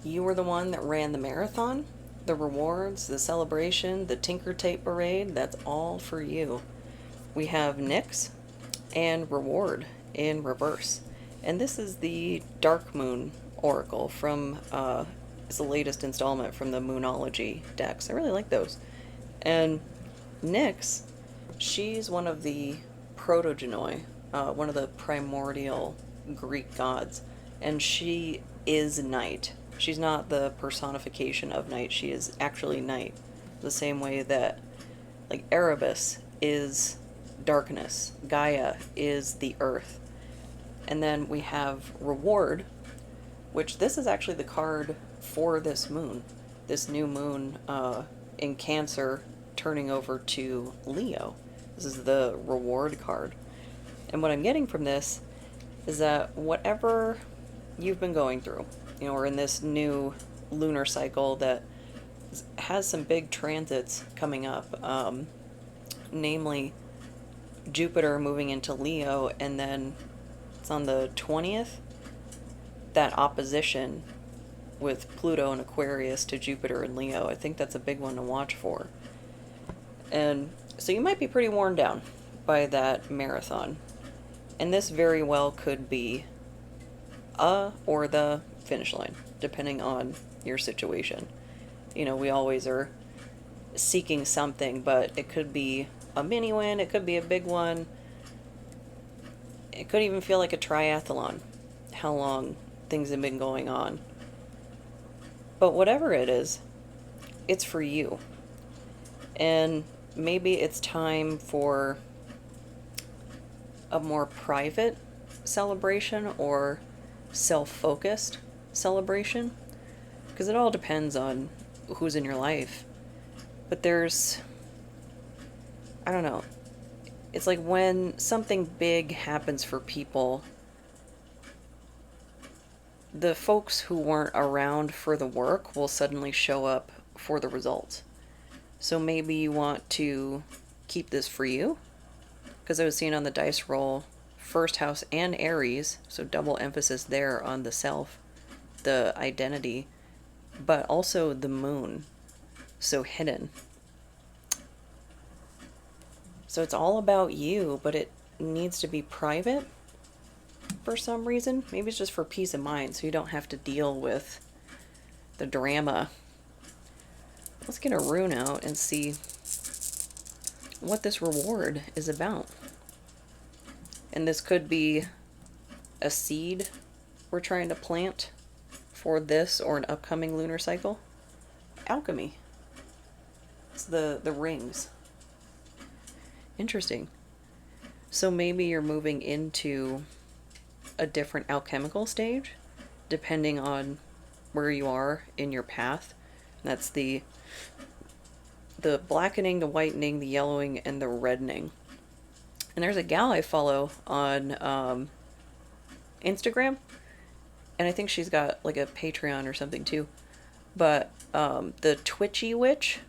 You were the one that ran the marathon, the rewards, the celebration, the Tinker Tape Parade, that's all for you. We have Nyx and Reward in reverse. And this is the Dark Moon Oracle from, it's the latest installment from the Moonology decks. I really like those. And Nyx, she's one of the protogenoi, one of the primordial Greek gods, and she is night. She's not the personification of night, she is actually night. The same way that, like, Erebus is darkness, Gaia is the earth. And then we have Reward, which this is actually the card for this moon. This new moon in Cancer turning over to Leo. This is the Reward card. And what I'm getting from this is that whatever you've been going through, or in this new lunar cycle that has some big transits coming up, namely Jupiter moving into Leo, and then it's on the 20th, that opposition with Pluto and Aquarius to Jupiter and Leo. I think that's a big one to watch for. And so you might be pretty worn down by that marathon. And this very well could be or the finish line, depending on your situation. We always are seeking something, but it could be a mini win, it could be a big one. It could even feel like a triathlon, how long things have been going on. But whatever it is, it's for you. And maybe it's time for a more private celebration or self-focused celebration, because it all depends on who's in your life. But I don't know, it's like when something big happens for people, the folks who weren't around for the work will suddenly show up for the results. So maybe you want to keep this for you, because I was seeing on the dice roll first house and Aries, so double emphasis there on the self, the identity, but also the moon, so hidden. So it's all about you, but it needs to be private for some reason. Maybe it's just for peace of mind, so you don't have to deal with the drama. Let's get a rune out and see what this reward is about. And this could be a seed we're trying to plant for this or an upcoming lunar cycle. Alchemy. It's the rings. Interesting. So maybe you're moving into a different alchemical stage, depending on where you are in your path. That's the blackening, the whitening, the yellowing, and the reddening. And there's a gal I follow on Instagram, and I think she's got like a Patreon or something too. But the Twitchy Witch,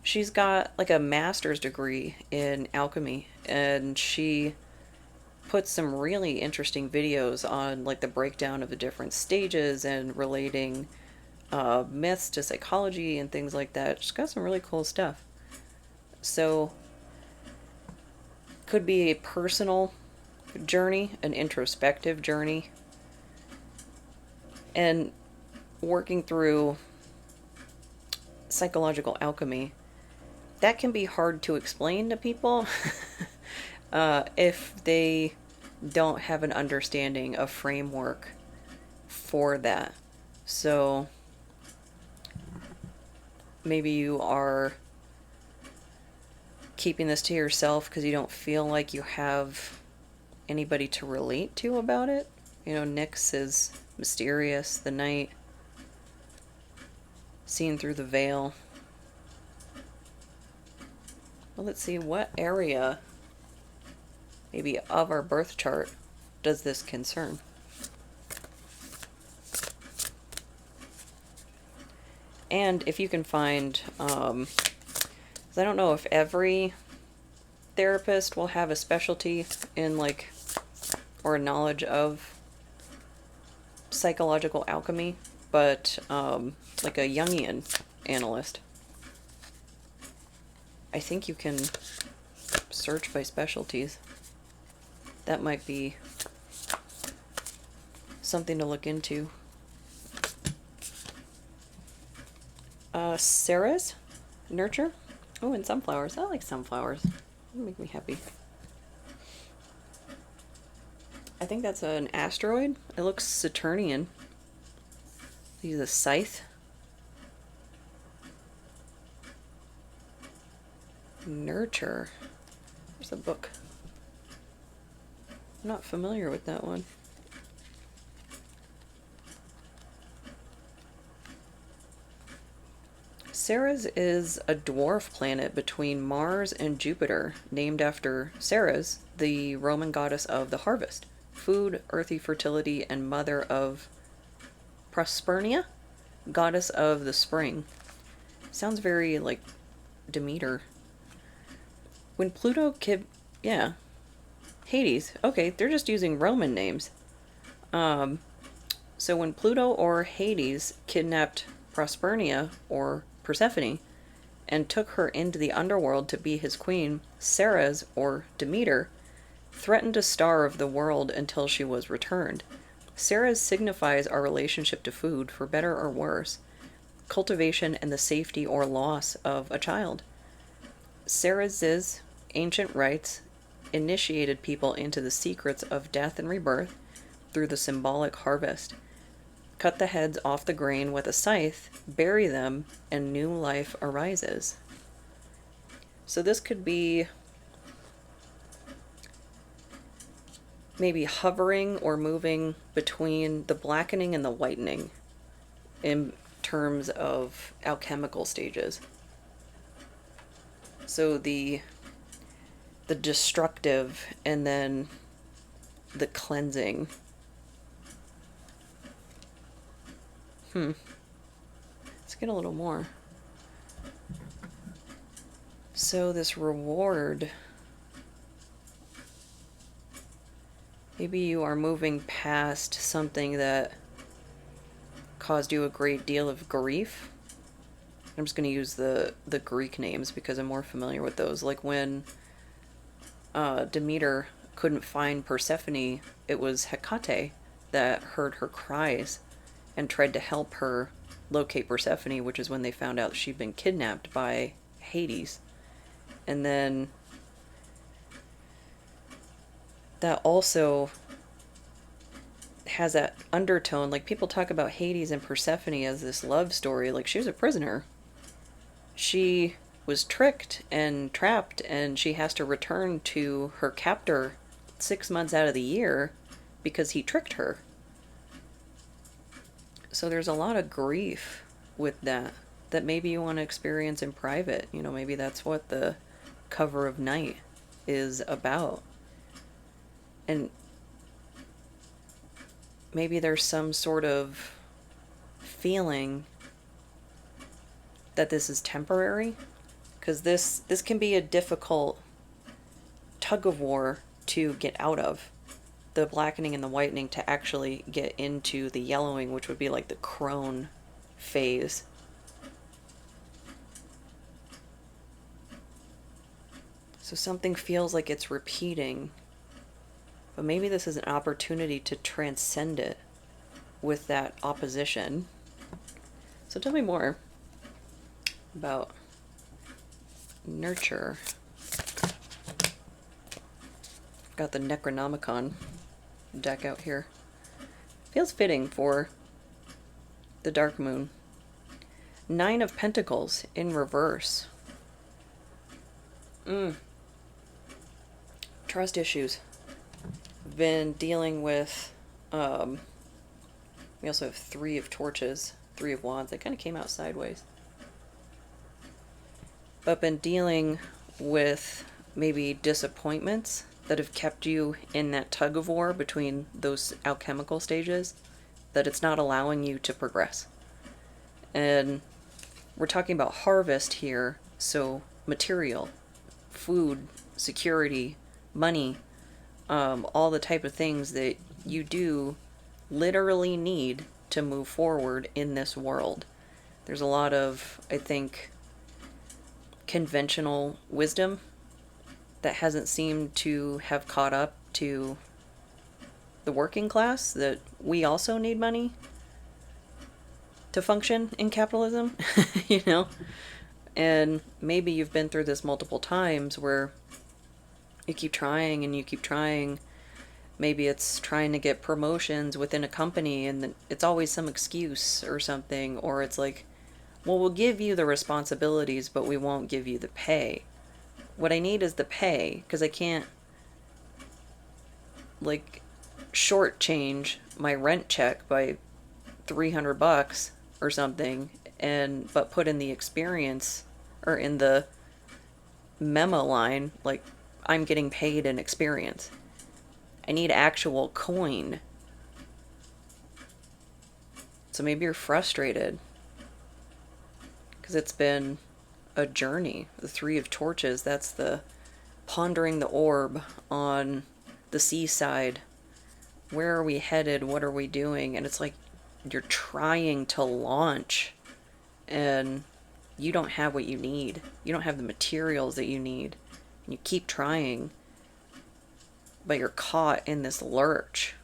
she's got like a master's degree in alchemy, and she puts some really interesting videos on like the breakdown of the different stages and relating myths to psychology and things like that. She's got some really cool stuff. So could be a personal journey, an introspective journey, and working through psychological alchemy. That can be hard to explain to people if they don't have an understanding of framework for that. So maybe you are keeping this to yourself because you don't feel like you have anybody to relate to about it. Nyx is mysterious, the night, seen through the veil. Well, let's see, what area, maybe of our birth chart, does this concern? And if you can find, 'cause I don't know if every therapist will have a specialty in or a knowledge of psychological alchemy. but like a Jungian analyst. I think you can search by specialties. That might be something to look into. Ceres? Nurture? Oh, and sunflowers. I like sunflowers. They make me happy. I think that's an asteroid. It looks Saturnian. He's a scythe. Nurture. There's a book. I'm not familiar with that one. Ceres is a dwarf planet between Mars and Jupiter, named after Ceres, the Roman goddess of the harvest, food, earthy fertility, and mother of Prospernia, goddess of the spring. Sounds very like Demeter. When Pluto yeah. Hades. Okay, they're just using Roman names. So when Pluto or Hades kidnapped Prospernia or Persephone and took her into the underworld to be his queen, Ceres or Demeter threatened to starve the world until she was returned. Ceres signifies our relationship to food, for better or worse, cultivation, and the safety or loss of a child. Ceres's ancient rites initiated people into the secrets of death and rebirth through the symbolic harvest. Cut the heads off the grain with a scythe, bury them, and new life arises. So this could be maybe hovering or moving between the blackening and the whitening in terms of alchemical stages. So the destructive and then the cleansing. Let's get a little more. So this reward, maybe you are moving past something that caused you a great deal of grief. I'm just going to use the Greek names because I'm more familiar with those. Like when Demeter couldn't find Persephone, it was Hecate that heard her cries and tried to help her locate Persephone, which is when they found out she'd been kidnapped by Hades. And then that also has that undertone, like people talk about Hades and Persephone as this love story, like she was a prisoner. She was tricked and trapped, and she has to return to her captor 6 months out of the year because he tricked her. So there's a lot of grief with that maybe you want to experience in private. You know, maybe that's what the cover of Night is about. And maybe there's some sort of feeling that this is temporary, because this can be a difficult tug of war to get out of. The blackening and the whitening to actually get into the yellowing, which would be like the crone phase. So something feels like it's repeating, but maybe this is an opportunity to transcend it with that opposition. So tell me more about nurture. I've got the Necronomicon deck out here. Feels fitting for the dark moon. 9 of Pentacles in reverse. Trust issues. Been dealing with we also have 3 of Torches, 3 of Wands. They kind of came out sideways. But been dealing with maybe disappointments that have kept you in that tug of war between those alchemical stages, that it's not allowing you to progress. And we're talking about harvest here, so material, food, security, money, all the type of things that you do literally need to move forward in this world. There's a lot of, I think, conventional wisdom that hasn't seemed to have caught up to the working class, that we also need money to function in capitalism, you know? And maybe you've been through this multiple times where you keep trying and you keep trying. Maybe it's trying to get promotions within a company and it's always some excuse or something. Or it's like, well, we'll give you the responsibilities, but we won't give you the pay. What I need is the pay, because I can't, like, shortchange my rent check by $300 or something, but put in the experience, or in the memo line, like, I'm getting paid in experience. I need actual coin. So maybe you're frustrated because it's been a journey. The Three of Torches, that's the pondering the orb on the seaside. Where are we headed? What are we doing? And it's like you're trying to launch and you don't have what you need. You don't have the materials that you need. And you keep trying, but you're caught in this lurch.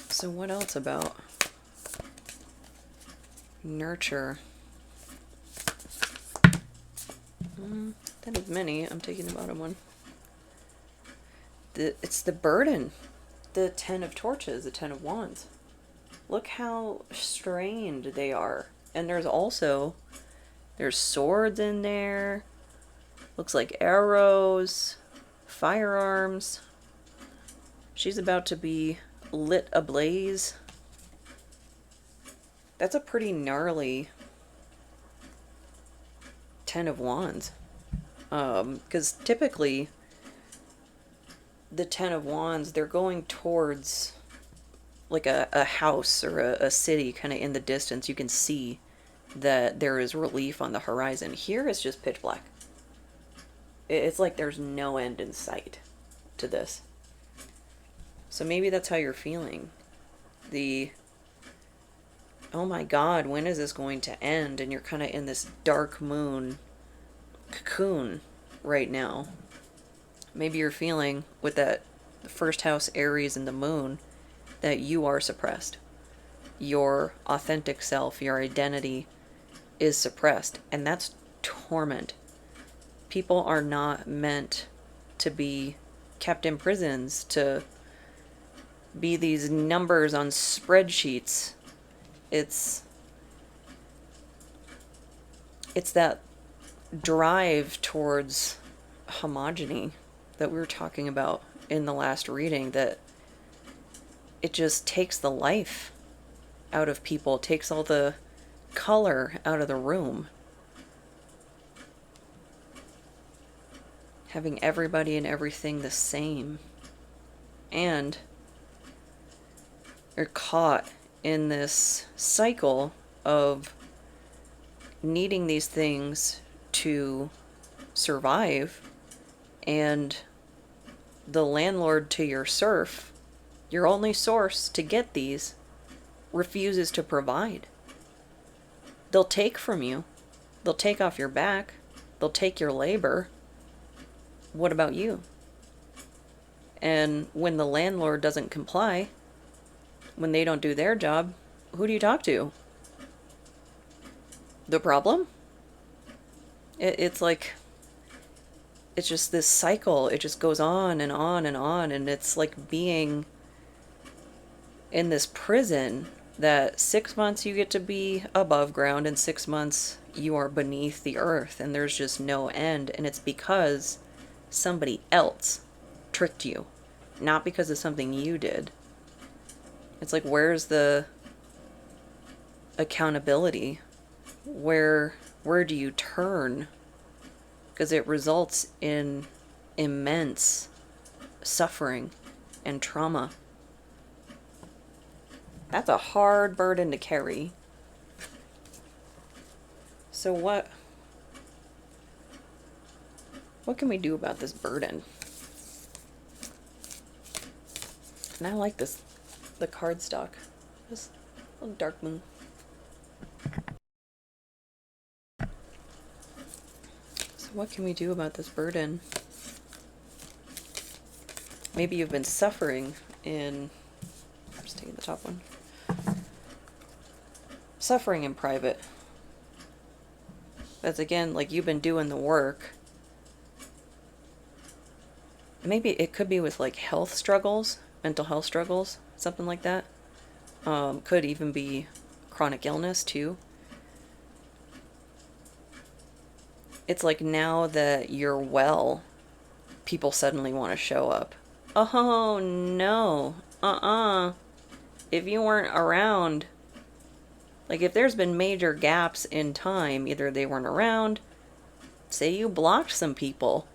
So what else about nurture? That is many. I'm taking the bottom one. It's the burden. The Ten of Torches, the Ten of Wands. Look how strained they are. And there's swords in there. Looks like arrows, firearms. She's about to be lit ablaze. That's a pretty gnarly Ten of Wands. Because typically the Ten of Wands, they're going towards like a house or a city kind of in the distance. You can see that there is relief on the horizon. Here it's just pitch black. It's like there's no end in sight to this. So maybe that's how you're feeling. Oh my God, when is this going to end? And you're kind of in this dark moon cocoon right now. Maybe you're feeling with that first house Aries and the moon that you are suppressed. Your authentic self, your identity is suppressed. And that's torment. People are not meant to be kept in prisons, to be these numbers on spreadsheets. It's that drive towards homogeny that we were talking about in the last reading, that it just takes the life out of people, takes all the color out of the room. Having everybody and everything the same. And you're caught in this cycle of needing these things to survive, and the landlord to your serf, your only source to get these, refuses to provide. They'll take from you. They'll take off your back. They'll take your labor. What about you? And when the landlord doesn't comply, when they don't do their job, who do you talk to? The problem? It's like, it's just this cycle. It just goes on and on and on. And it's like being in this prison that 6 months you get to be above ground and 6 months you are beneath the earth. And there's just no end. And it's because somebody else tricked you, not because of something you did. It's like, where's the accountability? Where do you turn? Because it results in immense suffering and trauma. That's a hard burden to carry. So what can we do about this burden? And I like this, the cardstock. This little dark moon. So what can we do about this burden? Maybe you've been suffering in... I'm just taking the top one. Suffering in private. That's again, like you've been doing the work. Maybe it could be with like health struggles, mental health struggles, something like that. Could even be chronic illness too. It's like now that you're well, people suddenly want to show up. Oh no, if you weren't around, like if there's been major gaps in time, either they weren't around, say you blocked some people.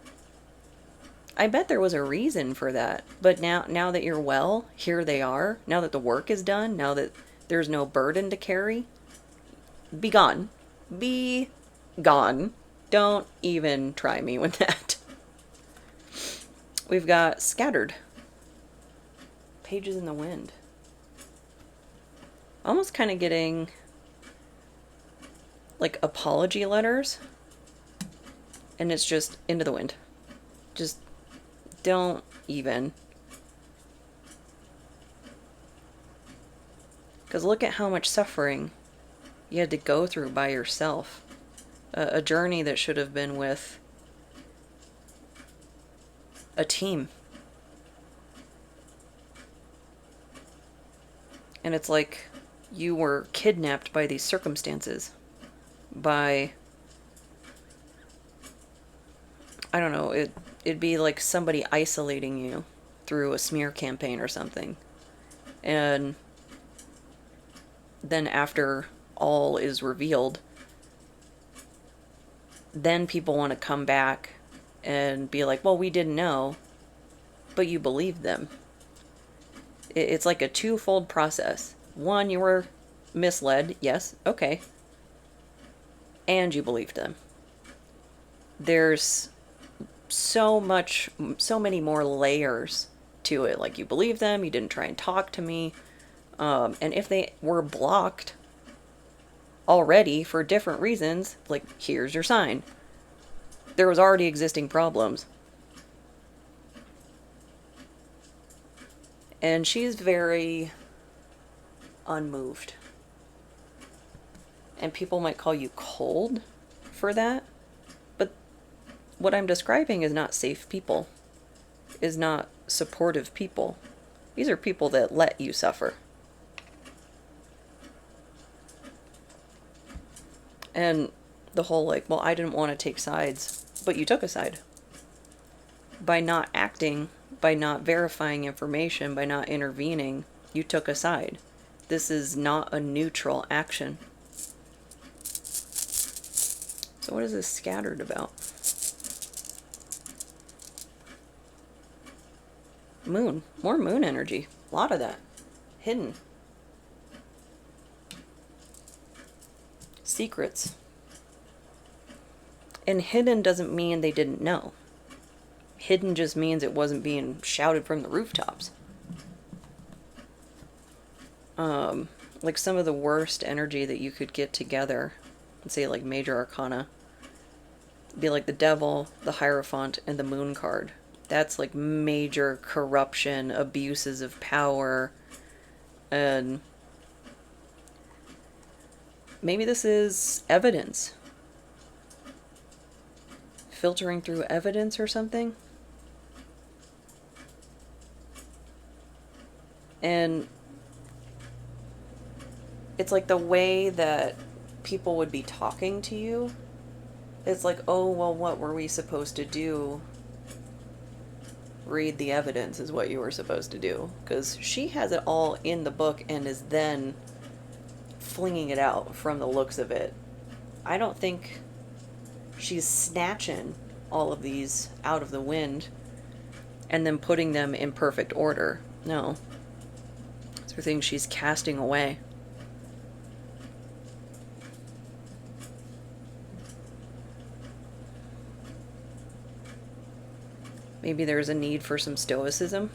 I bet there was a reason for that. But now that you're well, here they are. Now that the work is done, now that there's no burden to carry, be gone. Be gone. Don't even try me with that. We've got scattered. Pages in the wind. Almost kind of getting like apology letters. And it's just into the wind. Just don't even. Because look at how much suffering you had to go through by yourself. A journey that should have been with a team. And it's like you were kidnapped by these circumstances. By... I don't know, it'd be like somebody isolating you through a smear campaign or something. And then after all is revealed, then people want to come back and be like, well, we didn't know, but you believed them. It's like a twofold process. One, you were misled, yes, okay. And you believed them. There's so many more layers to it. Like, you believed them, you didn't try and talk to me. And if they were blocked already for different reasons, like, here's your sign. There was already existing problems. And she's very unmoved. And people might call you cold for that. But what I'm describing is not safe people. Is not supportive people. These are people that let you suffer. And the whole like, well, I didn't want to take sides. But you took a side. By not acting, by not verifying information, by not intervening, you took a side. This is not a neutral action. So what is this scattered about? Moon. More moon energy. A lot of that. Hidden. Secrets. And hidden doesn't mean they didn't know. Hidden just means it wasn't being shouted from the rooftops. Like some of the worst energy that you could get together, let's say like major arcana, be like the devil, the hierophant, and the moon card. That's like major corruption, abuses of power, and maybe this is evidence. Filtering through evidence or something. And it's like the way that people would be talking to you. It's like, oh, well, what were we supposed to do? Read the evidence is what you were supposed to do. Because she has it all in the book and is then flinging it out from the looks of it. I don't think she's snatching all of these out of the wind and then putting them in perfect order. No. These are things she's casting away. Maybe there's a need for some stoicism.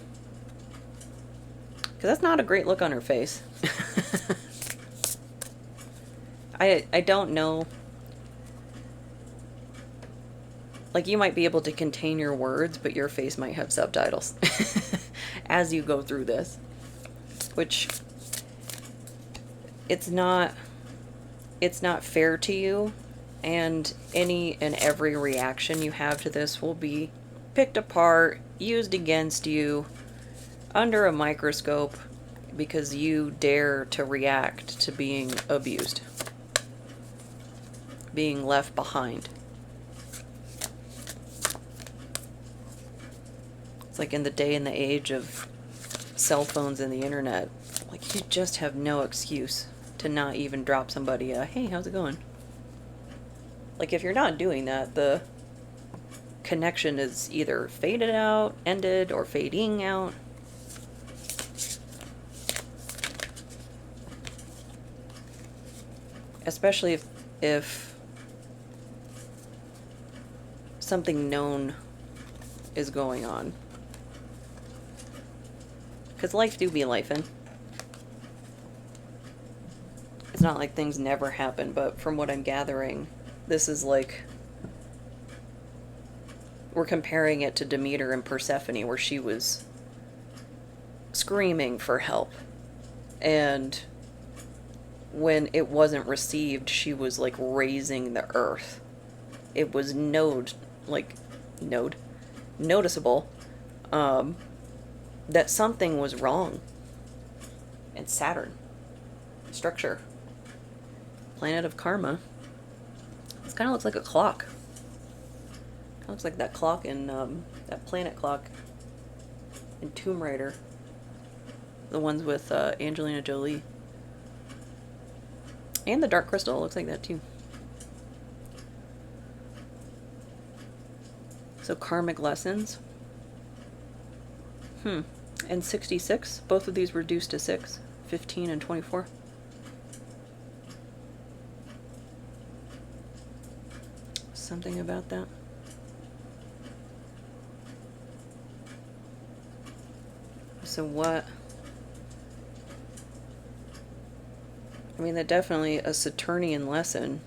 Because that's not a great look on her face. I don't know. Like, you might be able to contain your words, but your face might have subtitles as you go through this. Which, it's not fair to you, and any and every reaction you have to this will be picked apart, used against you, under a microscope, because you dare to react to being abused. Being left behind. It's like in the day and the age of cell phones and the internet, like, you just have no excuse to not even drop somebody a, hey, how's it going? Like, if you're not doing that, the connection is either faded out, ended, or fading out. Especially if something known is going on. Because life do be lifing. It's not like things never happen, but from what I'm gathering, this is like, we're comparing it to Demeter and Persephone, where she was screaming for help. And when it wasn't received, she was like raising the earth. It was noticeable that something was wrong. And Saturn, structure, planet of karma. This kind of looks like a clock. Kind of looks like that clock in that planet clock in Tomb Raider. The ones with Angelina Jolie. And the Dark Crystal looks like that too. So karmic lessons. And 66. Both of these reduced to 6. 15 and 24. Something about that. So what? I mean, that definitely a Saturnian lesson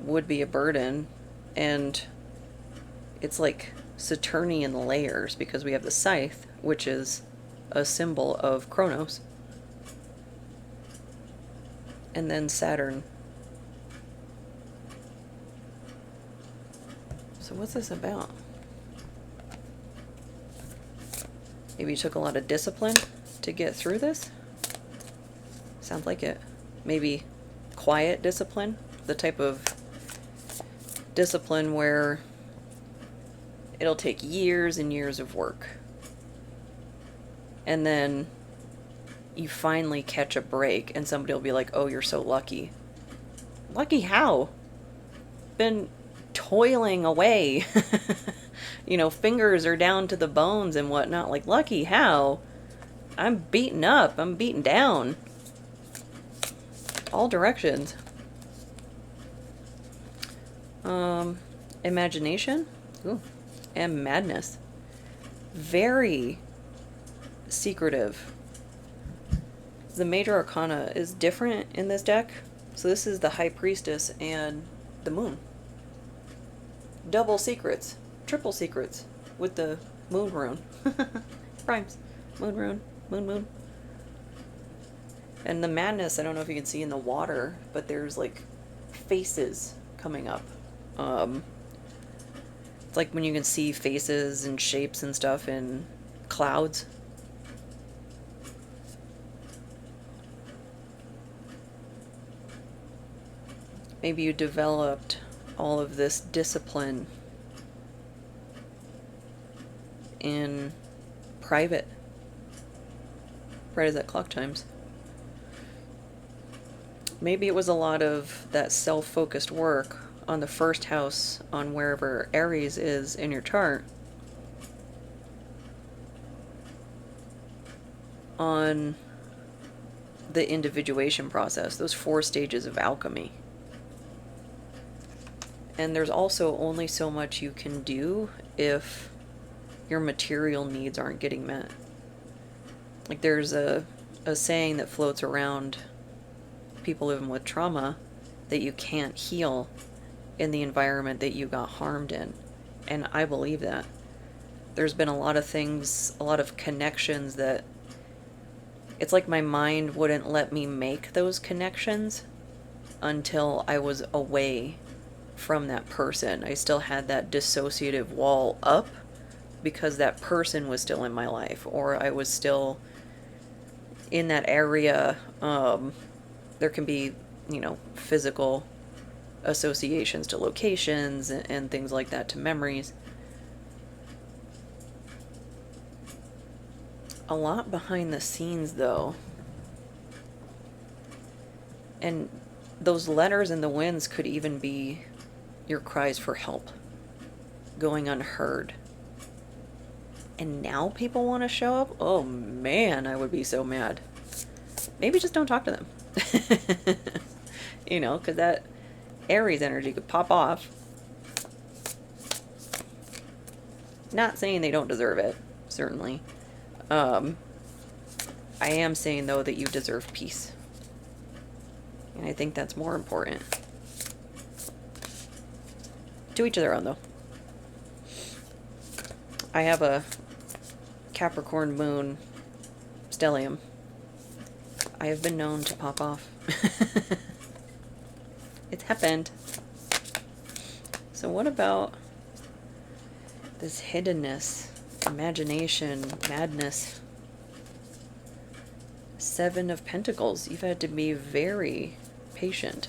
would be a burden, and it's like Saturnian layers, because we have the scythe, which is a symbol of Kronos, and then Saturn. So what's this about? Maybe you took a lot of discipline to get through this? Sounds like it. Maybe quiet discipline, the type of discipline where it'll take years and years of work. And then you finally catch a break and somebody will be like, oh, you're so lucky. Lucky how? Been toiling away. You know, fingers are down to the bones and whatnot. Like, lucky how? I'm beaten up. I'm beaten down. All directions. Imagination. Ooh. And madness. Very secretive. The major arcana is different in this deck. So this is the High Priestess and the Moon. Double secrets. Triple secrets with the moon rune. Rhymes. Moon rune. Moon. And the madness, I don't know if you can see in the water, but there's like faces coming up. It's like when you can see faces and shapes and stuff in clouds. Maybe you developed all of this discipline in private, right as that clock chimes. Maybe it was a lot of that self-focused work on the first house on wherever Aries is in your chart, on the individuation process, those 4 stages of alchemy. And there's also only so much you can do if your material needs aren't getting met. Like there's a saying that floats around people living with trauma that you can't heal in the environment that you got harmed in. And I believe that. There's been a lot of things, a lot of connections that it's like my mind wouldn't let me make those connections until I was away from that person. I still had that dissociative wall up because that person was still in my life, or I was still in that area. There can be, physical associations to locations and things like that, to memories. A lot behind the scenes, though. And those letters in the winds could even be your cries for help going unheard. And now people want to show up? Oh man, I would be so mad. Maybe just don't talk to them. Because that Aries energy could pop off. Not saying they don't deserve it, certainly. I am saying, though, that you deserve peace. And I think that's more important. To each of their own, though. I have a Capricorn moon stellium. I have been known to pop off. It's happened. So what about this hiddenness, imagination, madness? 7 of Pentacles. You've had to be very patient.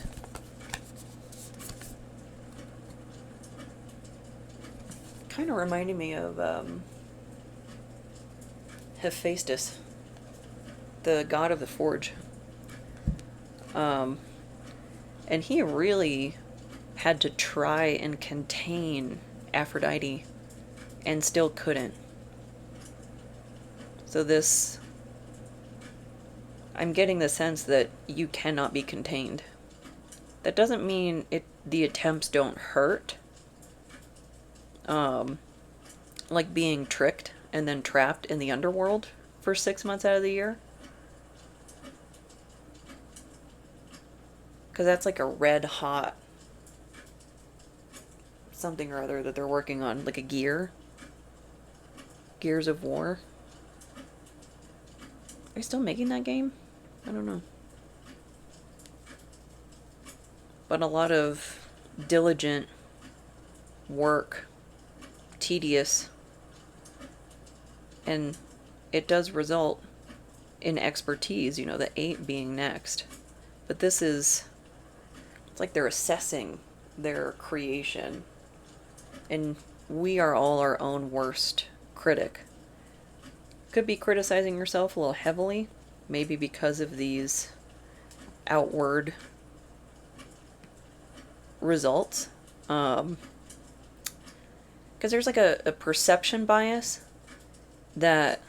Kind of reminding me of Hephaestus, the god of the forge. And he really had to try and contain Aphrodite and still couldn't. So this, I'm getting the sense that you cannot be contained. That doesn't mean the attempts don't hurt. Like being tricked and then trapped in the underworld for 6 months out of the year. Because that's like a red hot something or other that they're working on, like a Gears of War. Are you still making that game? I don't know. But a lot of diligent work, tedious, and it does result in expertise, the 8 being next. But this is, it's like they're assessing their creation. And we are all our own worst critic. Could be criticizing yourself a little heavily, maybe because of these outward results. Because there's like a perception bias that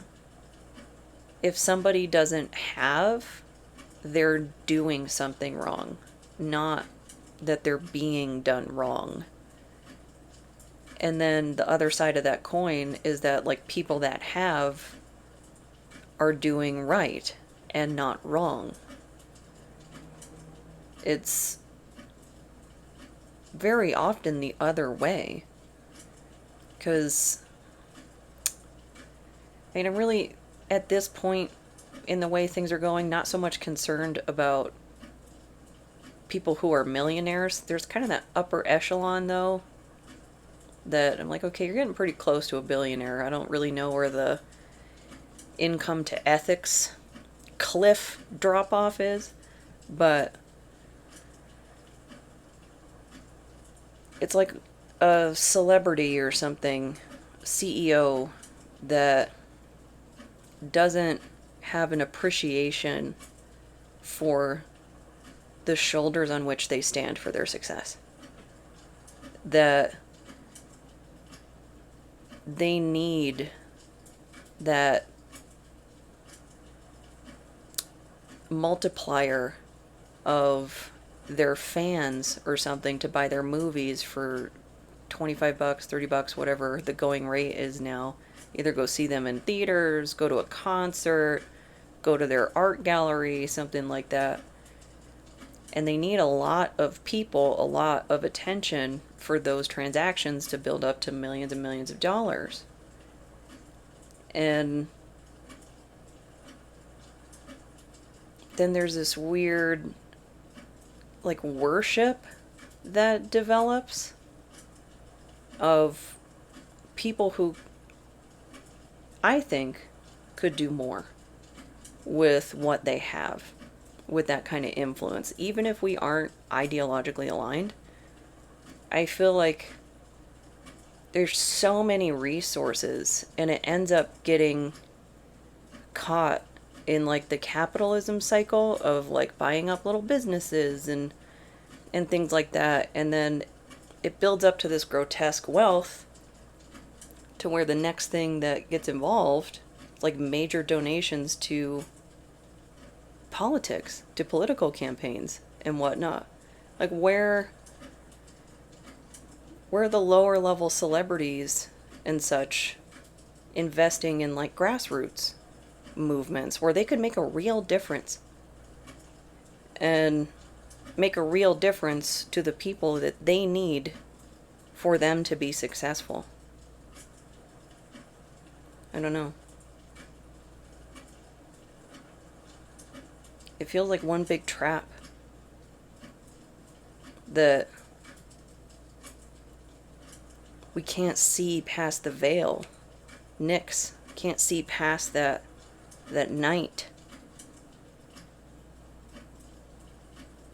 if somebody doesn't have, they're doing something wrong, not that they're being done wrong. And then the other side of that coin is that like people that have are doing right and not wrong. It's very often the other way. Because I'm really, at this point in the way things are going, not so much concerned about people who are millionaires. There's kind of that upper echelon, though, that I'm like, okay, you're getting pretty close to a billionaire. I don't really know where the income to ethics cliff drop off is, but it's like a celebrity or something, CEO, that doesn't have an appreciation for the shoulders on which they stand for their success. That they need that multiplier of their fans or something to buy their movies for $25, $30, whatever the going rate is now. Either go see them in theaters, go to a concert, go to their art gallery, something like that. And they need a lot of people, a lot of attention for those transactions to build up to millions and millions of dollars. And then there's this weird, like, worship that develops of people who I think could do more with what they have, with that kind of influence. Even if we aren't ideologically aligned, I feel like there's so many resources, and it ends up getting caught in like the capitalism cycle of like buying up little businesses and things like that, and then it builds up to this grotesque wealth to where the next thing that gets involved, like major donations to politics, to political campaigns and whatnot. Like where are the lower level celebrities and such investing in like grassroots movements where they could make a real difference and make a real difference to the people that they need for them to be successful? I don't know. It feels like one big trap that we can't see past the veil. Nyx can't see past that night.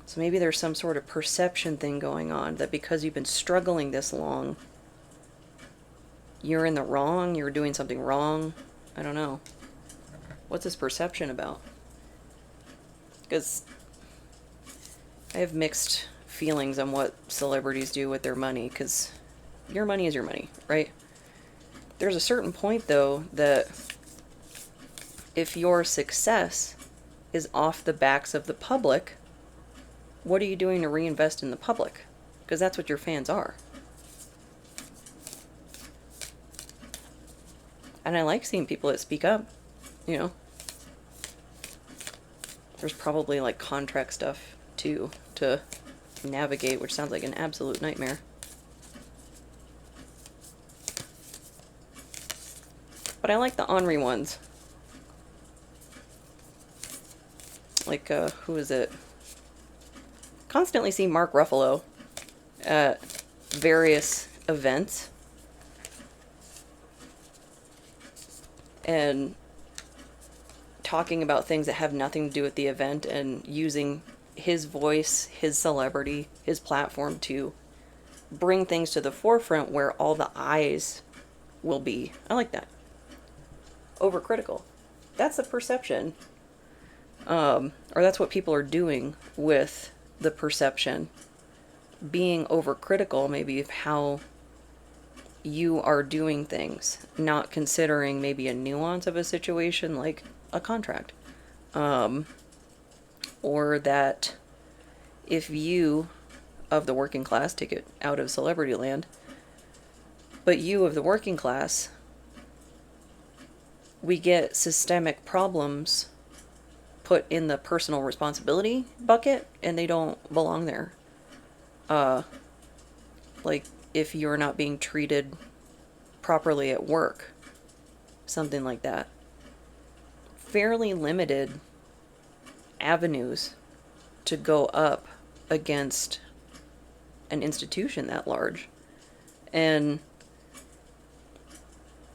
So maybe there's some sort of perception thing going on, that because you've been struggling this long, you're in the wrong, you're doing something wrong. I don't know. What's this perception about? Because I have mixed feelings on what celebrities do with their money, because your money is your money, right? There's a certain point, though, that if your success is off the backs of the public, what are you doing to reinvest in the public? Because that's what your fans are. And I like seeing people that speak up, you know. There's probably like contract stuff too to navigate, which sounds like an absolute nightmare. But I like the ornery ones. Like, who is it? Constantly see Mark Ruffalo at various events. And talking about things that have nothing to do with the event and using his voice, his celebrity, his platform to bring things to the forefront where all the eyes will be. I like that. Overcritical. That's the perception. Or that's what people are doing with the perception. Being overcritical, maybe, of how you are doing things, not considering maybe a nuance of a situation like a contract. Or that if you of the working class, take it out of celebrity land, but you of the working class, we get systemic problems put in the personal responsibility bucket, and they don't belong there. Like if you're not being treated properly at work, something like that. Fairly limited avenues to go up against an institution that large. And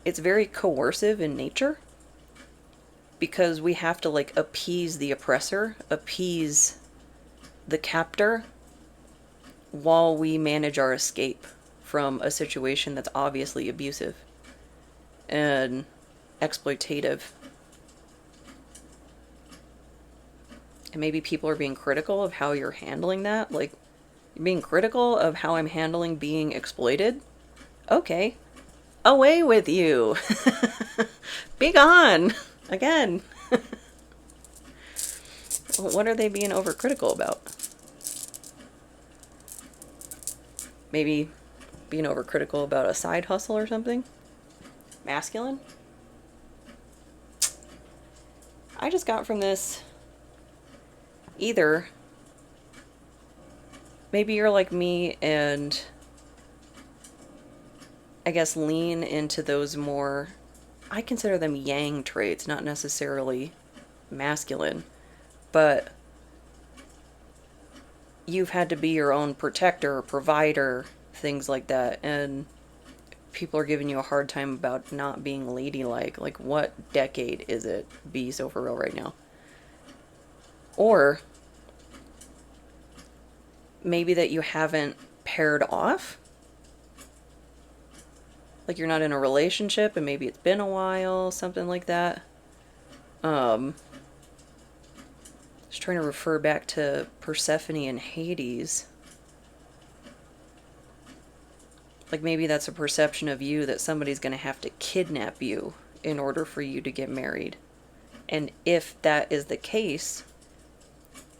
it's very coercive in nature, because we have to like appease the oppressor, appease the captor, while we manage our escape from a situation that's obviously abusive and exploitative. And maybe people are being critical of how you're handling that. Like, you're being critical of how I'm handling being exploited? Okay. Away with you. Be gone. Again. What are they being overcritical about? Maybe being overcritical about a side hustle or something? Masculine? I I just got from this, either maybe you're like me and I guess lean into those more, I consider them yang traits, not necessarily masculine, but you've had to be your own protector, provider, things like that, and people are giving you a hard time about not being ladylike. Like, what decade is it? Be so for real right now. Or maybe that you haven't paired off. Like, you're not in a relationship and maybe it's been a while, something like that. Just trying to refer back to Persephone and Hades. Like, maybe that's a perception of you that somebody's going to have to kidnap you in order for you to get married. And if that is the case,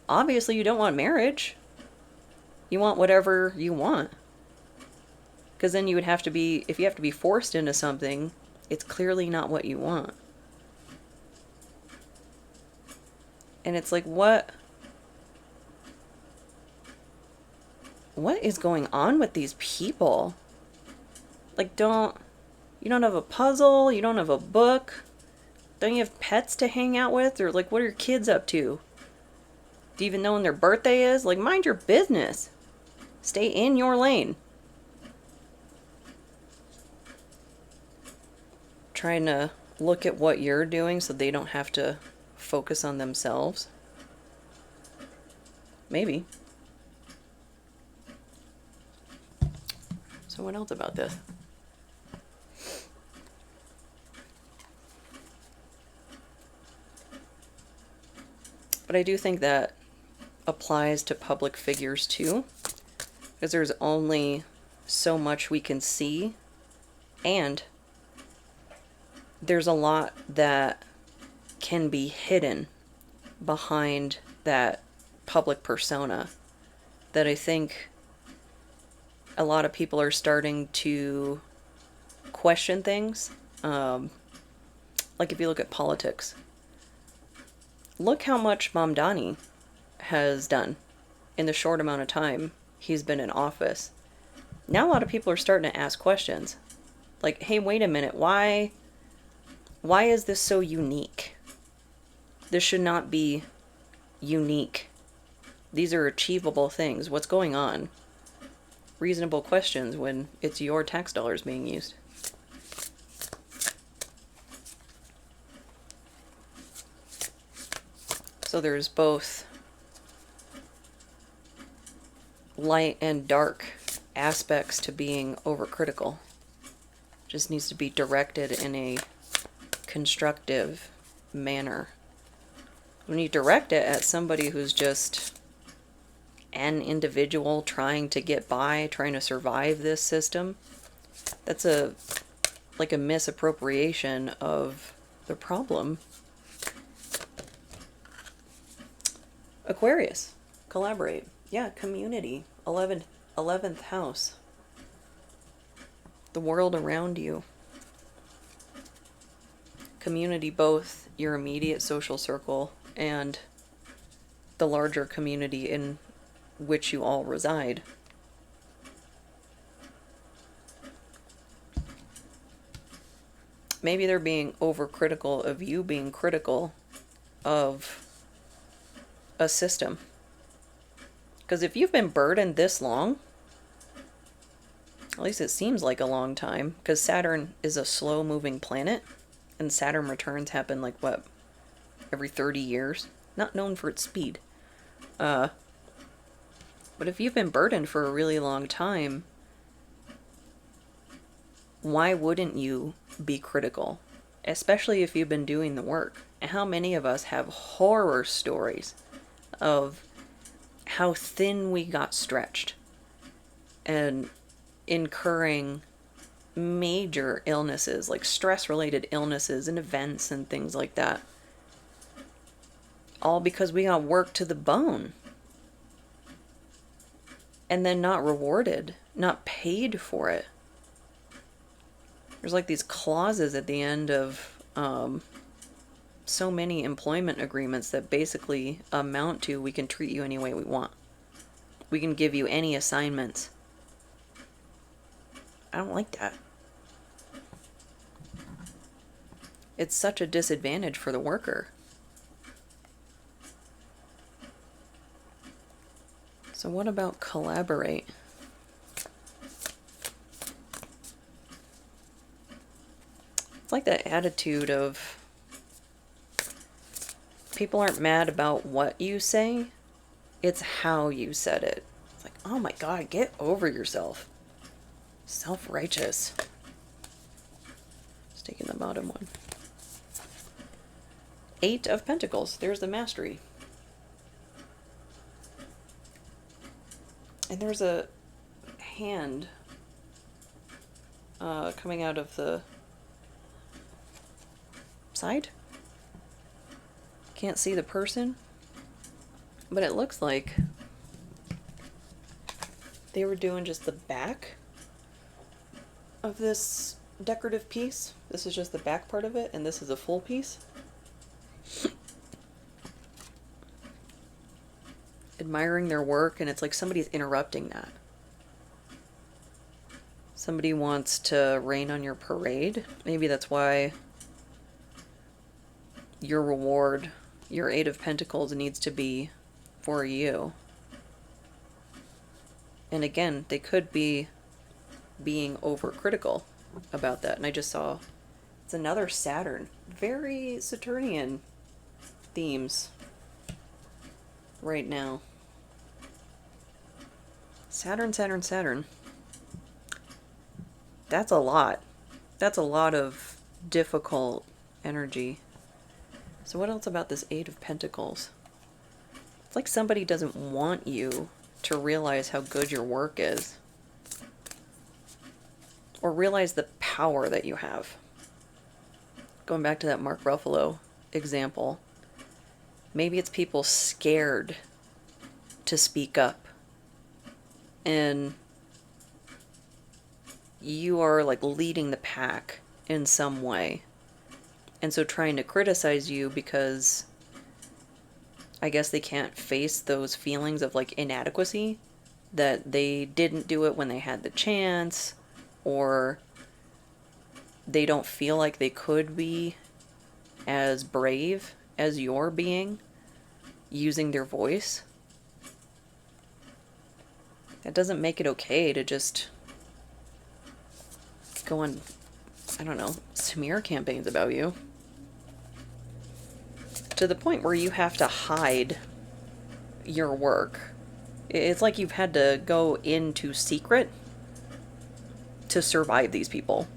obviously you don't want marriage. You want whatever you want. Because then you would have to be, if you have to be forced into something, it's clearly not what you want. And it's like, what is going on with these people? Like, you don't have a puzzle, you don't have a book, don't you have pets to hang out with? Or like, what are your kids up to? Do you even know when their birthday is? Like, mind your business. Stay in your lane. Trying to look at what you're doing so they don't have to focus on themselves. Maybe. So what else about this? But I do think that applies to public figures too, because there's only so much we can see, and there's a lot that can be hidden behind that public persona that I think a lot of people are starting to question things. Like if you look at politics, look how much Mamdani has done in the short amount of time he's been in office. Now a lot of people are starting to ask questions. Like, hey, wait a minute, why is this so unique? This should not be unique. These are achievable things. What's going on? Reasonable questions when it's your tax dollars being used. So there's both light and dark aspects to being overcritical. Just needs to be directed in a constructive manner. When you direct it at somebody who's just an individual trying to get by, trying to survive this system, that's like a misappropriation of the problem. Aquarius, collaborate. Yeah, community. 11th house. The world around you. Community, both your immediate social circle and the larger community in which you all reside. Maybe they're being overcritical of you being critical of a system. Because if you've been burdened this long, at least it seems like a long time, because Saturn is a slow-moving planet, and Saturn returns happen like, what, every 30 years? Not known for its speed. But if you've been burdened for a really long time, why wouldn't you be critical? Especially if you've been doing the work. And how many of us have horror stories of how thin we got stretched and incurring major illnesses, like stress-related illnesses and events and things like that. All because we got worked to the bone. And then not rewarded, not paid for it. There's like these clauses at the end of so many employment agreements that basically amount to we can treat you any way we want. We can give you any assignments. I don't like that. It's such a disadvantage for the worker. So what about collaborate? It's like that attitude of people aren't mad about what you say, it's how you said it. It's like, oh my God, get over yourself. Self-righteous. Just taking the bottom one. 8 of Pentacles. There's the mastery. And there's a hand coming out of the side. Can't see the person, but it looks like they were doing just the back of this decorative piece. This is just the back part of it, and this is a full piece. Admiring their work, and it's like somebody's interrupting that. Somebody wants to rain on your parade. Maybe that's why your reward, your 8 of Pentacles, needs to be for you. And again, they could be being overcritical about that. And I just saw it's another Saturn. Very Saturnian themes right now. Saturn, Saturn, Saturn. That's a lot. That's a lot of difficult energy. So what else about this 8 of Pentacles? It's like somebody doesn't want you to realize how good your work is. Or realize the power that you have. Going back to that Mark Ruffalo example. Maybe it's people scared to speak up. And you are like leading the pack in some way. And so trying to criticize you because I guess they can't face those feelings of like inadequacy, that they didn't do it when they had the chance, or they don't feel like they could be as brave as you're being using their voice. That doesn't make it okay to just go on, I don't know, smear campaigns about you. To the point where you have to hide your work. It's like you've had to go into secret to survive these people.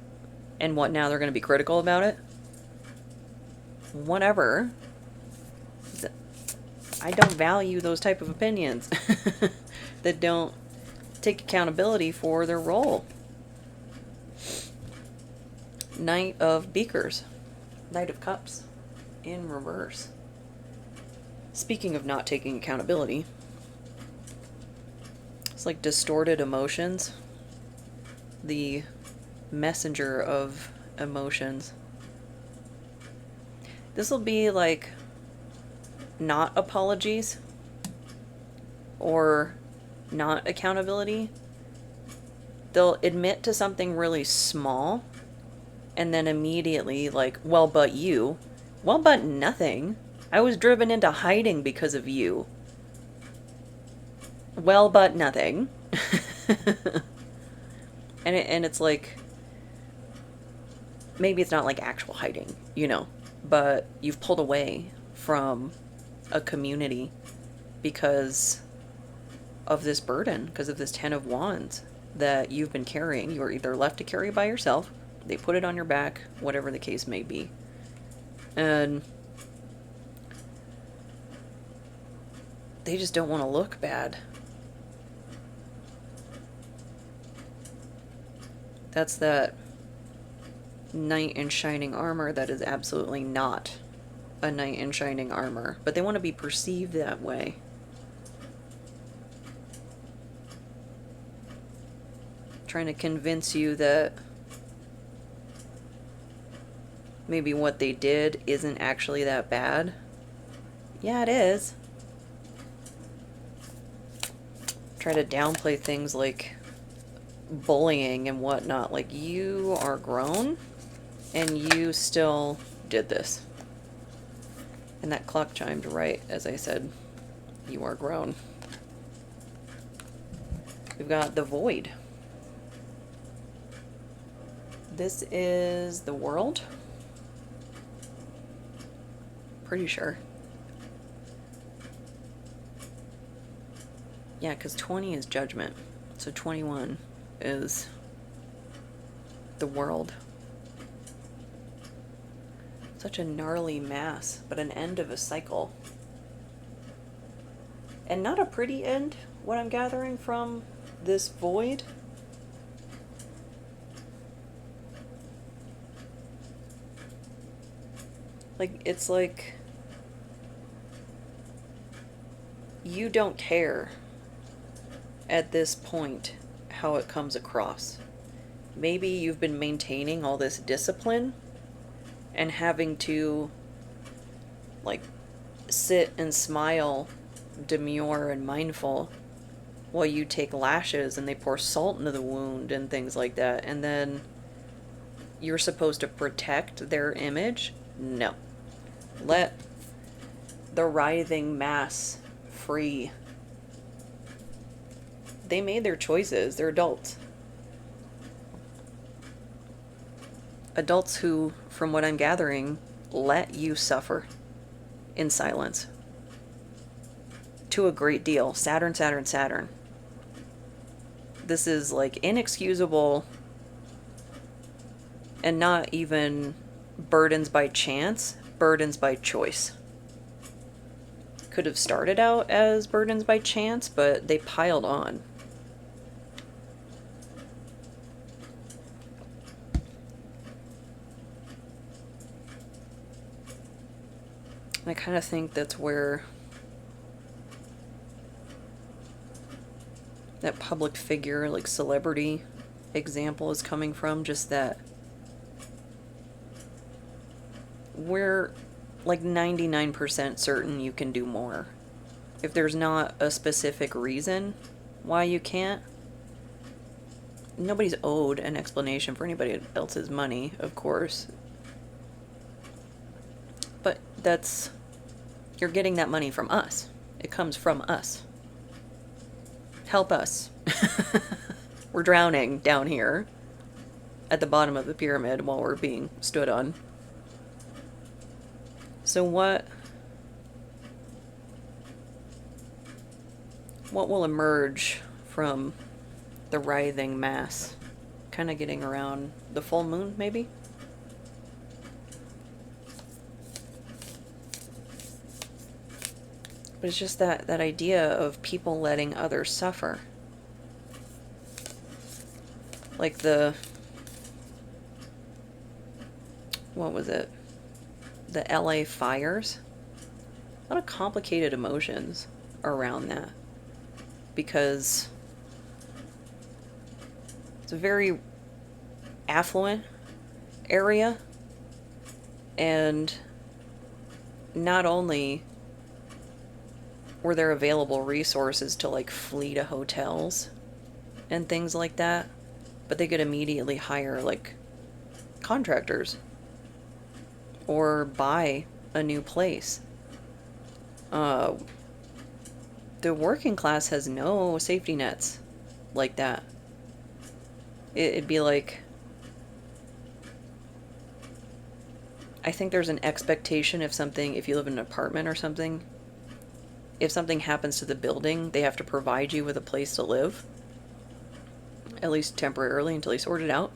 And what, now they're going to be critical about it? Whatever. I don't value those type of opinions that don't take accountability for their role. Knight of Beakers. Knight of Cups in reverse. Speaking of not taking accountability, it's like distorted emotions. The messenger of emotions. This will be like not apologies or not accountability. They'll admit to something really small and then immediately like, well, but you. Well, but nothing. I was driven into hiding because of you. Well, but nothing. And it's like, maybe it's not like actual hiding, you know, but you've pulled away from a community because of this burden, because of this 10 of Wands that you've been carrying. You were either left to carry by yourself, they put it on your back, whatever the case may be. And they just don't want to look bad. That's that knight in shining armor that is absolutely not a knight in shining armor. But they want to be perceived that way. Trying to convince you that maybe what they did isn't actually that bad. Yeah, it is. Try to downplay things like bullying and whatnot. Like, you are grown and you still did this. And that clock chimed right as I said, you are grown. We've got the void. This is the world. Pretty sure. Yeah, because 20 is judgment. So 21 is the world. Such a gnarly mass, but an end of a cycle. And not a pretty end, what I'm gathering from this void. Like, it's like you don't care at this point how it comes across. Maybe you've been maintaining all this discipline and having to, like, sit and smile, demure and mindful, while you take lashes and they pour salt into the wound and things like that, and then you're supposed to protect their image? No. Let the writhing mass free. They made their choices. They're adults. Adults who, from what I'm gathering, let you suffer in silence. To a great deal. Saturn, Saturn, Saturn. This is like inexcusable and not even burdens by chance, burdens by choice. Could have started out as burdens by chance, but they piled on. And I kind of think that's where that public figure, like celebrity example is coming from. Just that we're like 99% certain you can do more. If there's not a specific reason why you can't, nobody's owed an explanation for anybody else's money, of course. But that's, you're getting that money from us. It comes from us. Help us. We're drowning down here at the bottom of the pyramid while we're being stood on. So what will emerge from the writhing mass? Kind of getting around the full moon, maybe? But it's just that idea of people letting others suffer. Like what was it? The LA fires. A lot of complicated emotions around that. Because it's a very affluent area. And not only were there available resources to like flee to hotels and things like that, but they could immediately hire like contractors or buy a new place. The working class has no safety nets like that. It'd be like, I think there's an expectation if you live in an apartment or something, if something happens to the building, they have to provide you with a place to live. At least temporarily until they sort it out.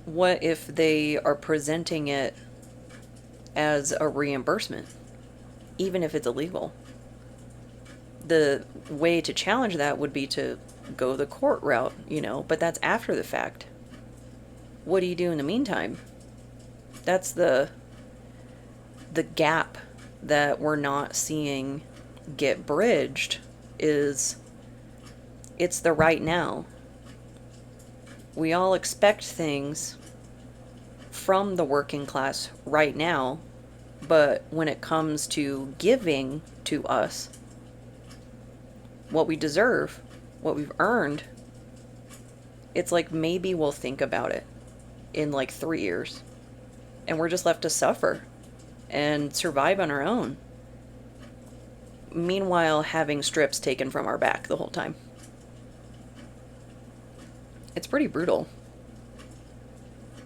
What if they are presenting it as a reimbursement, even if it's illegal? The way to challenge that would be to go the court route, but that's after the fact. What do you do in the meantime? That's the gap that we're not seeing get bridged. It's the right now. We all expect things from the working class right now, but when it comes to giving to us what we deserve, what we've earned, it's like maybe we'll think about it in like 3 years, and we're just left to suffer and survive on our own. Meanwhile, having strips taken from our back the whole time. It's pretty brutal.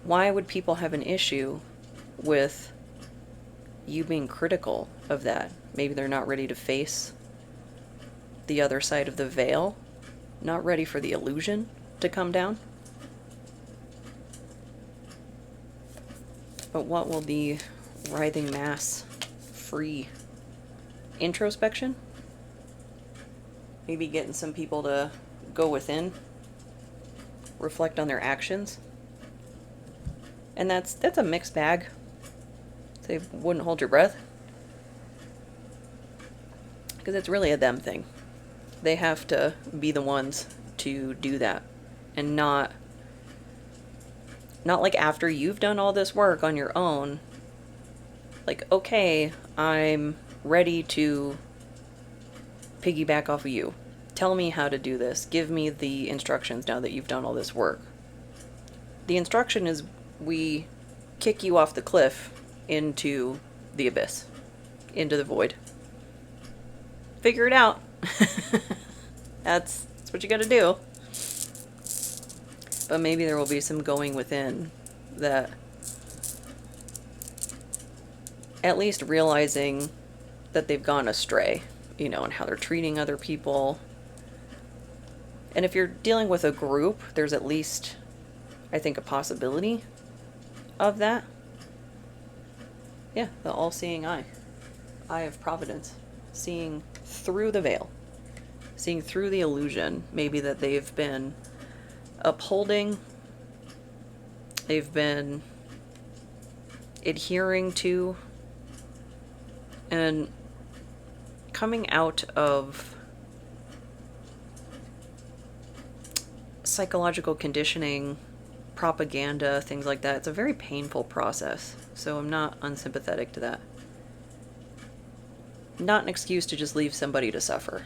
Why would people have an issue with you being critical of that? Maybe they're not ready to face the other side of the veil, not ready for the illusion to come down. But what will the writhing mass free? Introspection? Maybe getting some people to go within, reflect on their actions. And that's a mixed bag. They wouldn't hold your breath. Because it's really a them thing. They have to be the ones to do that. And not like after you've done all this work on your own. Like, okay, I'm ready to piggyback off of you. Tell me how to do this. Give me the instructions now that you've done all this work. The instruction is we kick you off the cliff into the abyss, into the void. Figure it out. That's what you gotta do. But maybe there will be some going within that, at least realizing that they've gone astray, you know, and how they're treating other people. And if you're dealing with a group, there's at least, I think, a possibility of that. Yeah, the all-seeing eye. Eye of providence. Seeing through the veil. Seeing through the illusion, maybe that they've been upholding, they've been adhering to, and coming out of psychological conditioning, propaganda, things like that. It's a very painful process, so I'm not unsympathetic to that. Not an excuse to just leave somebody to suffer,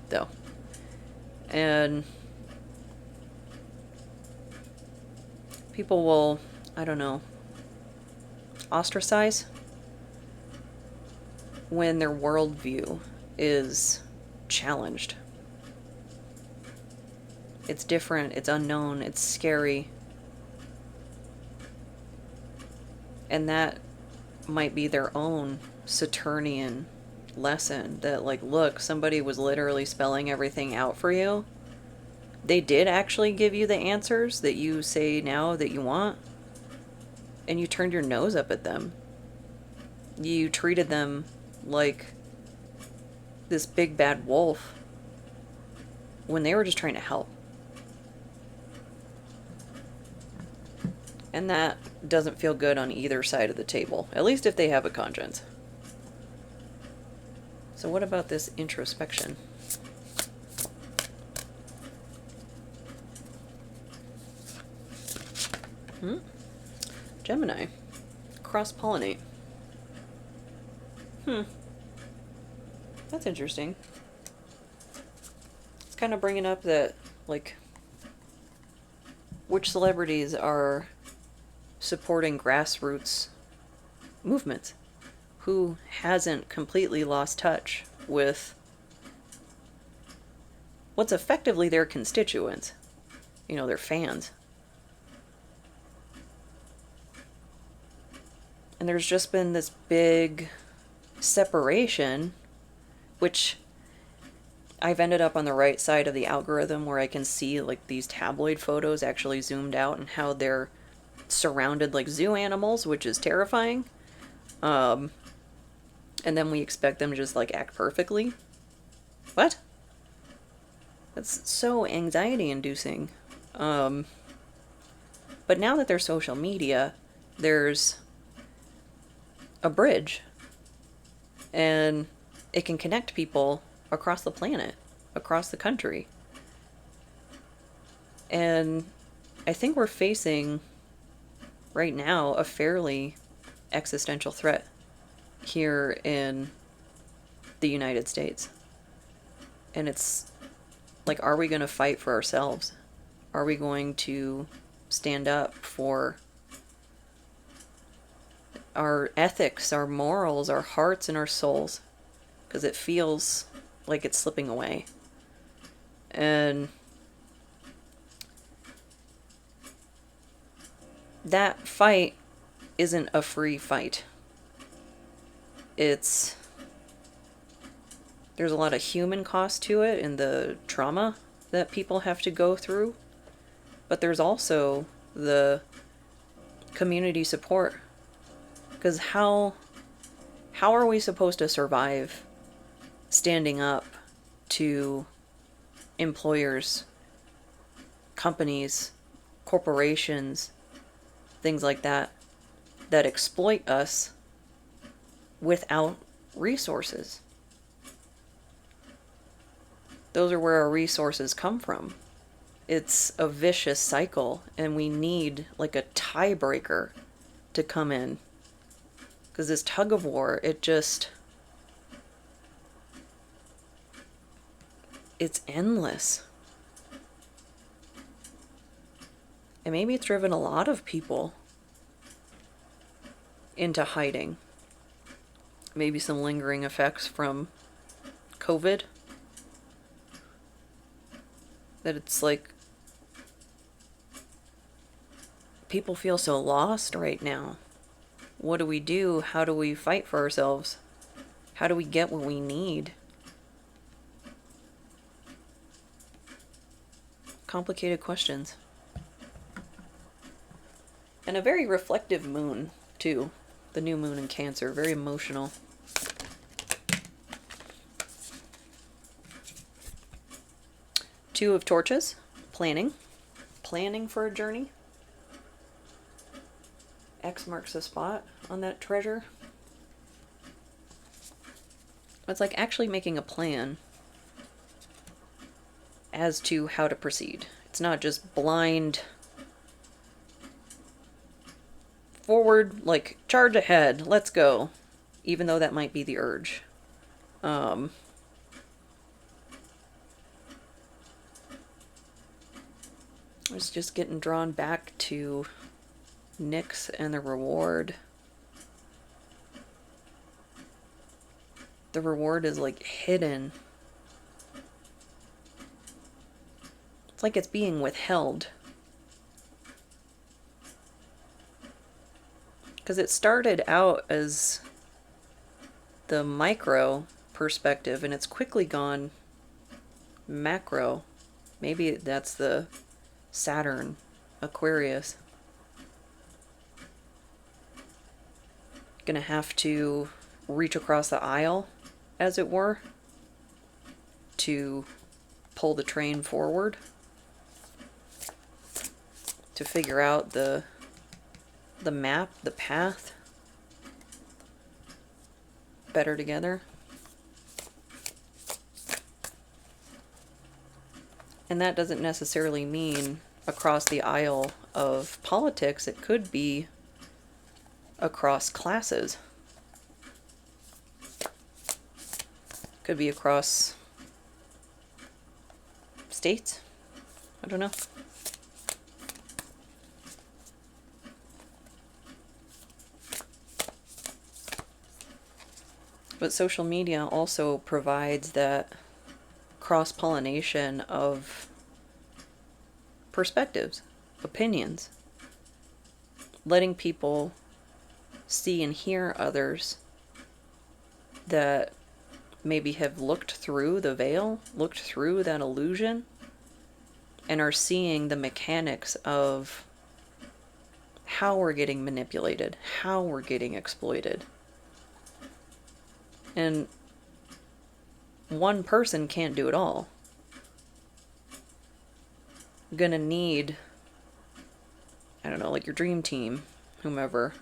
though. And people will, I don't know, ostracize when their worldview is challenged. It's different, it's unknown, it's scary. And that might be their own Saturnian lesson that, like, look, somebody was literally spelling everything out for you. They did actually give you the answers that you say now that you want, and you turned your nose up at them. You treated them like this big bad wolf when they were just trying to help. And that doesn't feel good on either side of the table, at least if they have a conscience. So what about this introspection? Gemini. Cross-pollinate. That's interesting. It's kind of bringing up that, like, which celebrities are supporting grassroots movements? Who hasn't completely lost touch with what's effectively their constituents? You know, their fans. And there's just been this big separation, which I've ended up on the right side of the algorithm where I can see, like, these tabloid photos actually zoomed out and how they're surrounded like zoo animals, which is terrifying. And then we expect them to just, like, act perfectly. What? That's so anxiety-inducing. But now that there's social media, there's a bridge. And it can connect people across the planet, across the country. And I think we're facing right now a fairly existential threat here in the United States. And it's like, are we going to fight for ourselves? Are we going to stand up for our ethics, our morals, our hearts, and our souls? Because it feels like it's slipping away. And that fight isn't a free fight. There's a lot of human cost to it and the trauma that people have to go through. But there's also the community support. Because how are we supposed to survive standing up to employers, companies, corporations, things like that, that exploit us without resources? Those are where our resources come from. It's a vicious cycle, and we need like a tiebreaker to come in. Because this tug of war, it's endless. And maybe it's driven a lot of people into hiding. Maybe some lingering effects from COVID. That it's like people feel so lost right now. What do we do? How do we fight for ourselves? How do we get what we need? Complicated questions. And a very reflective moon, too. The new moon in Cancer. Very emotional. Two of Torches. Planning. Planning for a journey. X marks the spot on that treasure. It's like actually making a plan as to how to proceed. It's not just blind forward, like charge ahead, let's go. Even though that might be the urge. It's just getting drawn back to Nyx and the reward. The reward is like hidden. It's like it's being withheld. Because it started out as the micro perspective and it's quickly gone macro. Maybe that's the Saturn, Aquarius. Gonna have to reach across the aisle, as it were, to pull the train forward, to figure out the map, the path better together. And that doesn't necessarily mean across the aisle of politics. It could be across classes. Could be across states. I don't know. But social media also provides that cross-pollination of perspectives, opinions, letting people see and hear others that maybe have looked through the veil, looked through that illusion, and are seeing the mechanics of how we're getting manipulated, how we're getting exploited. And one person can't do it all. You're gonna need, I don't know, like your dream team, whomever,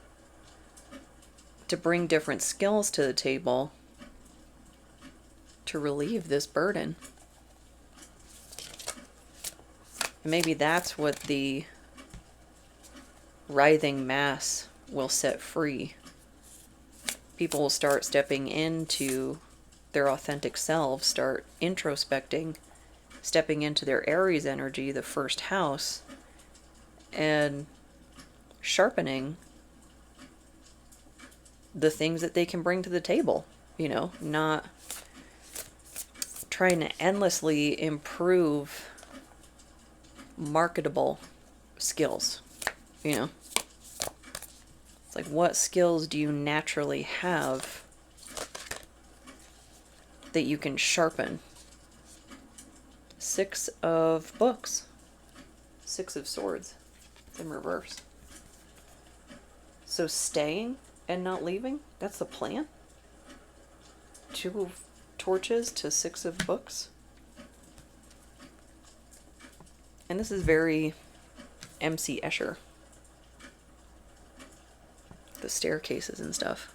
to bring different skills to the table to relieve this burden. And maybe that's what the writhing mass will set free. People will start stepping into their authentic selves, start introspecting, stepping into their Aries energy, the first house, and sharpening the things that they can bring to the table. You know, not trying to endlessly improve marketable skills. You know, it's like, what skills do you naturally have that you can sharpen? 6 of books, 6 of swords. It's in reverse. So staying and not leaving, that's the plan. 2 of torches to 6 of books. And this is very MC Escher. The staircases and stuff.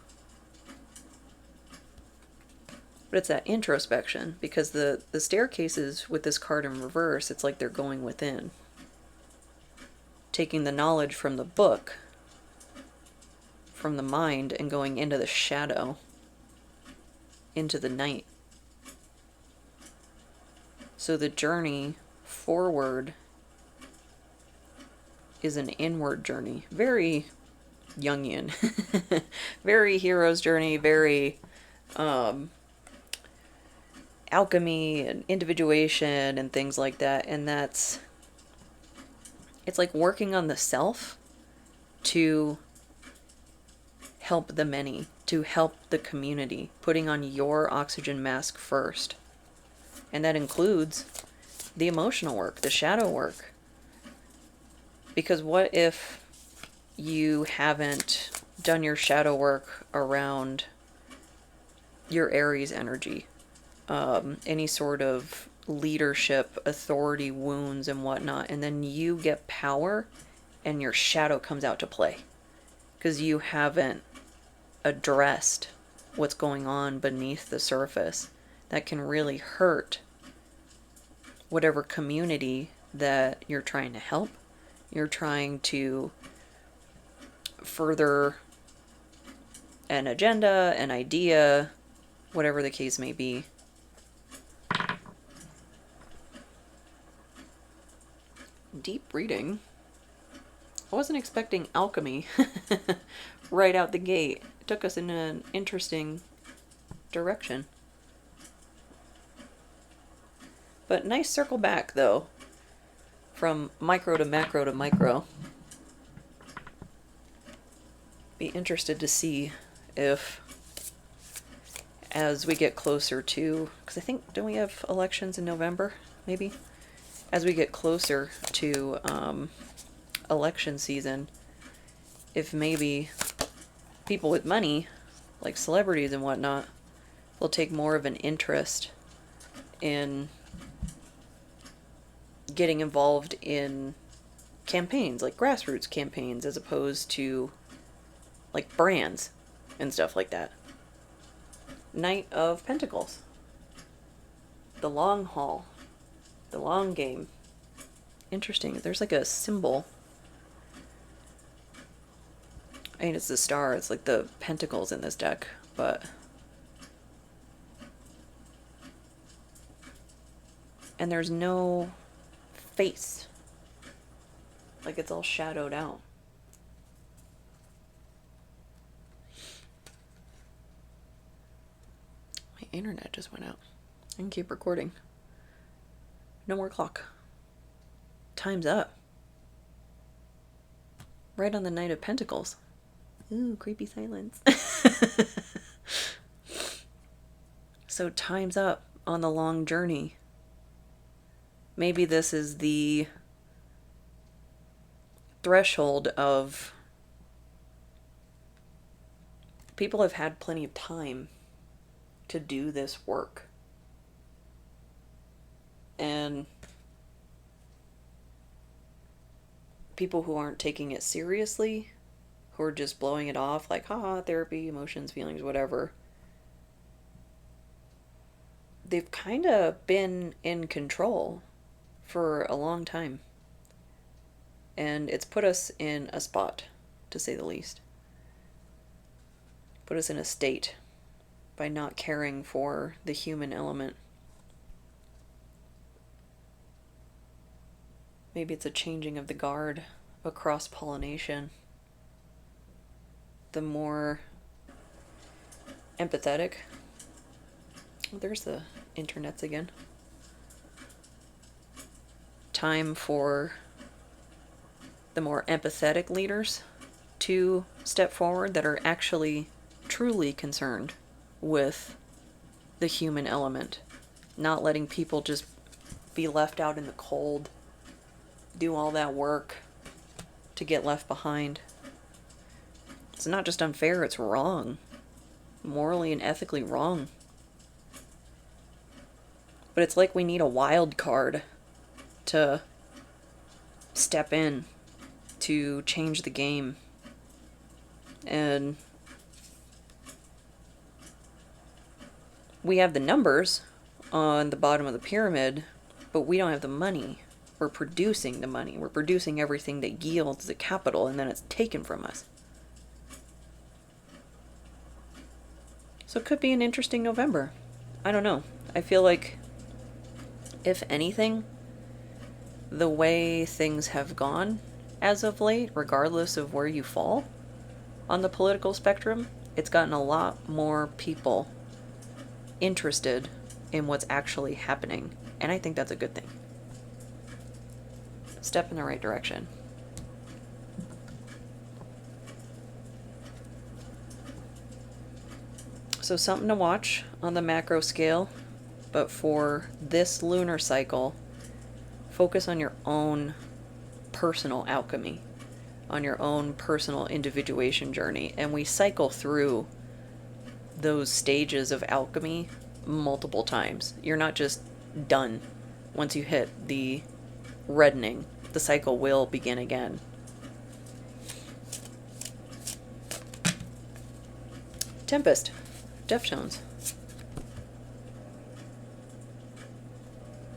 But it's that introspection, because the staircases with this card in reverse, it's like they're going within. Taking the knowledge from the book, from the mind, and going into the shadow, into the night. So the journey forward is an inward journey. Very Jungian. Very hero's journey, very alchemy and individuation and things like that. And it's like working on the self to help the many, to help the community, putting on your oxygen mask first. And that includes the emotional work, the shadow work. Because what if you haven't done your shadow work around your Aries energy? Any sort of leadership, authority, wounds, and whatnot. And then you get power and your shadow comes out to play. Because you haven't addressed what's going on beneath the surface. That can really hurt whatever community that you're trying to help. You're trying to further an agenda, an idea, whatever the case may be. Deep reading. I wasn't expecting alchemy right out the gate. It took us in an interesting direction. But nice circle back, though. From micro to macro to micro. Be interested to see if, as we get closer to, because I think, don't we have elections in November, maybe? As we get closer to election season, if maybe people with money, like celebrities and whatnot, will take more of an interest in getting involved in campaigns, like grassroots campaigns, as opposed to like brands and stuff like that. Knight of Pentacles. The long haul. The long game. Interesting. There's like a symbol. I mean, it's the star. It's like the pentacles in this deck, but... And there's no face. Like it's all shadowed out. My internet just went out. I can keep recording. No more clock. Time's up. Right on the Knight of Pentacles. Ooh, creepy silence. So time's up on the long journey. Maybe this is the threshold of people have had plenty of time to do this work. And people who aren't taking it seriously, who are just blowing it off like, haha, therapy, emotions, feelings, whatever, they've kind of been in control for a long time. And it's put us in a spot, to say the least. Put us in a state by not caring for the human element. Maybe it's a changing of the guard, a cross-pollination. The more empathetic. Oh, there's the internets again. Time for the more empathetic leaders to step forward that are actually truly concerned with the human element. Not letting people just be left out in the cold, do all that work to get left behind. It's not just unfair, it's wrong. Morally and ethically wrong. But it's like we need a wild card to step in to change the game. And we have the numbers on the bottom of the pyramid, but we don't have the money. We're producing the money. We're producing everything that yields the capital, and then it's taken from us. So it could be an interesting November. I don't know. I feel like, if anything, the way things have gone as of late, regardless of where you fall on the political spectrum, it's gotten a lot more people interested in what's actually happening. And I think that's a good thing. Step in the right direction. So something to watch on the macro scale, but for this lunar cycle, focus on your own personal alchemy, on your own personal individuation journey. And we cycle through those stages of alchemy multiple times. You're not just done once you hit the reddening. The cycle will begin again. Tempest. Deftones.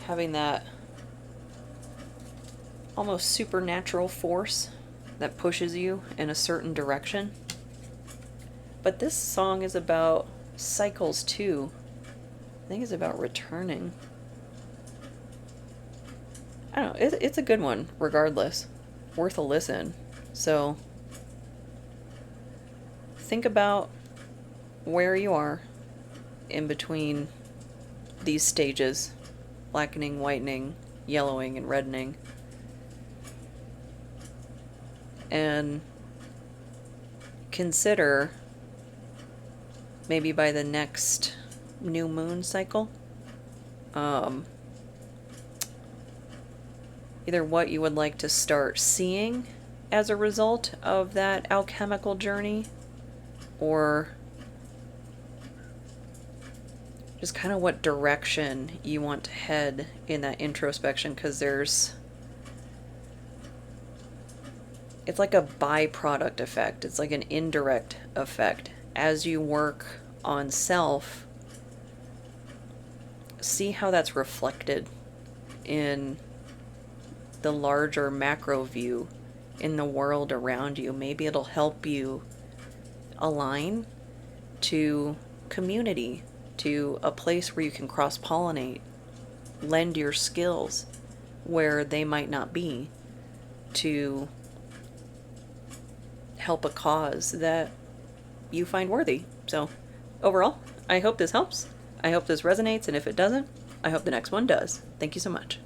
Having that almost supernatural force that pushes you in a certain direction. But this song is about cycles too. I think it's about returning. I don't know, it's a good one regardless. Worth a listen. So think about where you are in between these stages: blackening, whitening, yellowing, and reddening. And consider, maybe by the next new moon cycle, either what you would like to start seeing as a result of that alchemical journey, or just kind of what direction you want to head in that introspection, because it's like a byproduct effect. It's like an indirect effect. As you work on self, see how that's reflected in the larger macro view in the world around you. Maybe it'll help you align to community, to a place where you can cross-pollinate, lend your skills where they might not be, to help a cause that you find worthy. So overall, I hope this helps. I hope this resonates, and if it doesn't, I hope the next one does. Thank you so much.